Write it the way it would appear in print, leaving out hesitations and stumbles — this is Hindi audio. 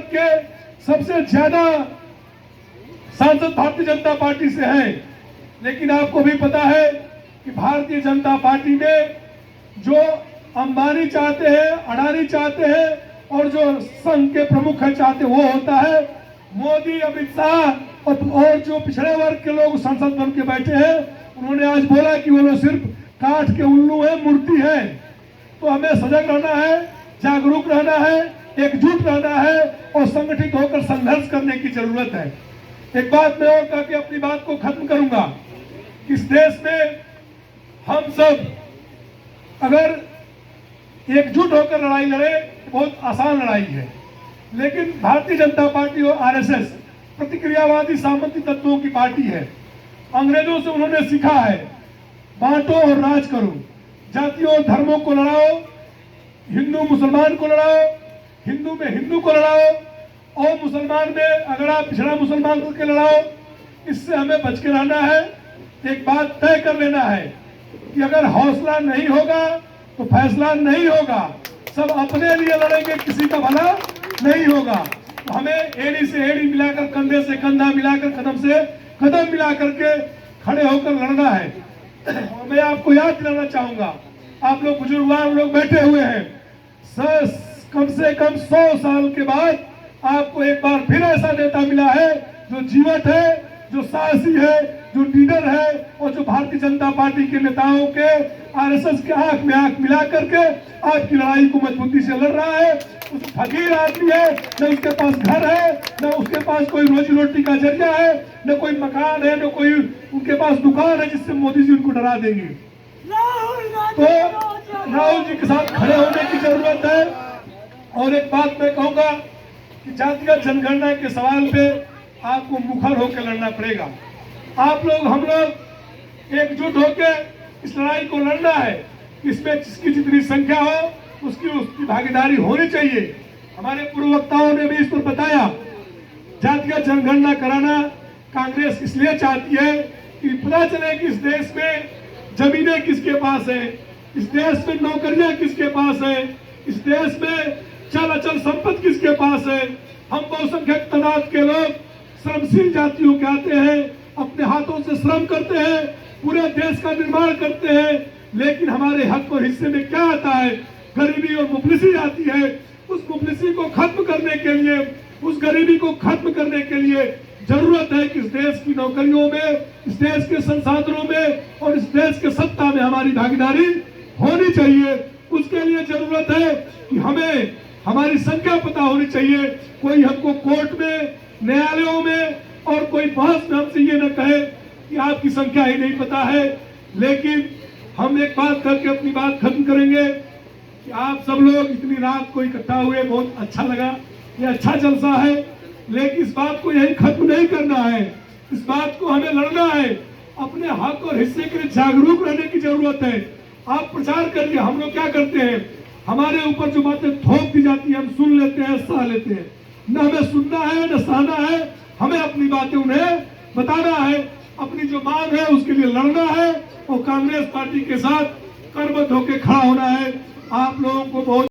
तक के सबसे ज्यादा सांसद भारतीय जनता पार्टी से हैं। लेकिन आपको भी पता है कि भारतीय जनता पार्टी में जो अंबानी चाहते हैं, अडानी चाहते हैं और जो संघ के प्रमुख है चाहते वो होता है। मोदी, अमित शाह और जो पिछड़े वर्ग के लोग संसद बन के बैठे हैं, उन्होंने आज बोला कि वो लोग सिर्फ काठ के उल्लू है, मूर्ति है। तो हमें सजग रहना है, जागरूक रहना है, एकजुट रहना है और संगठित होकर संघर्ष करने की जरूरत है। एक बात मैं और कह के अपनी बात को खत्म करूंगा कि इस देश में हम सब अगर एकजुट होकर लड़ाई लड़े तो बहुत आसान लड़ाई है। लेकिन भारतीय जनता पार्टी और आरएसएस प्रतिक्रियावादी सामंती तत्वों की पार्टी है। अंग्रेजों से उन्होंने सीखा है बांटो और राज करो, जातियों और धर्मों को लड़ाओ, हिंदू मुसलमान को लड़ाओ, हिंदू में हिंदू को लड़ाओ और मुसलमान में अगर आप पिछड़ा मुसलमान को लड़ाओ। इससे हमें बच के रहना है। एक बात तय कर लेना है कि अगर हौसला नहीं होगा तो फैसला नहीं होगा। सब अपने लिए लड़ेंगे, किसी का भला नहीं होगा। तो हमें एड़ी से एड़ी मिलाकर, कंधे से कंधा मिलाकर, कदम से कदम मिलाकर के खड़े होकर लड़ना है। और मैं आपको याद दिलाना चाहूंगा, आप लोग बुजुर्गवान लोग बैठे हुए हैं, कम से कम 100 साल के बाद आपको एक बार फिर ऐसा नेता मिला है जो जीवट है, जो साहसी है, जो लीडर है और जो भारतीय जनता पार्टी के नेताओं के, आरएसएस के आंख में आंख मिला करके आपकी लड़ाई को मजबूती से लड़ रहा है। उस फकीर आदमी है, न उसके पास घर है, न उसके पास कोई रोजी रोटी का जरिया है, न कोई मकान है, न कोई उनके पास दुकान है जिससे मोदी जी उनको डरा देंगे। तो राहुल जी के साथ खड़े होने की जरूरत है। और एक बात मैं कहूंगा कि जातिगत जनगणना के सवाल पे आपको मुखर होकर लड़ना पड़ेगा। आप लोग, हम लोग एकजुट होकर इस लड़ाई को लड़ना है। इसमें जिसकी जितनी संख्या हो उसकी भागीदारी होनी चाहिए। हमारे पूर्व वक्ताओं ने भी इस पर बताया, जातिगत जनगणना कराना कांग्रेस इसलिए चाहती है कि पता चले कि इस देश में जमीनें किसके पास है, इस देश में नौकरियां किसके पास है, इस देश में चल अचल संपत्ति किसके पास है। हम बहुसंख्यक तादाद के लोग श्रमशील जातियों के आते हैं, अपने हाथों से श्रम करते हैं, पूरे देश का निर्माण करते हैं। लेकिन हमारे हक और हिस्से में क्या आता है? गरीबी और मुफलिसी आती है। उस मुफलिसी को खत्म करने के लिए, उस गरीबी को खत्म करने के लिए जरूरत है कि इस देश की नौकरियों में, इस देश के संसाधनों में और इस देश के सत्ता में हमारी भागीदारी होनी चाहिए। उसके लिए जरूरत है कि हमें हमारी संख्या पता होनी चाहिए। कोई हमको कोर्ट में, न्यायालयों में और कोई बहस में हमसे ये न कहे कि आपकी संख्या ही नहीं पता है। लेकिन हम एक बात करके अपनी बात खत्म करेंगे कि आप सब लोग इतनी रात को इकट्ठा हुए, बहुत अच्छा लगा, ये अच्छा जलसा है। लेकिन इस बात को यही खत्म नहीं करना है, इस बात को हमें लड़ना है। अपने हक और हिस्से के लिए जागरूक रहने की जरूरत है। आप प्रचार करिए, हम लोग क्या करते हैं, हमारे ऊपर जो बातें थोप दी जाती है हम सुन लेते हैं, सह लेते हैं। न हमें सुनना है न सहना है, हमें अपनी बातें उन्हें बताना है, अपनी जो मांग है उसके लिए लड़ना है और कांग्रेस पार्टी के साथ करबद्ध होकर खड़ा होना है। आप लोगों को बहुत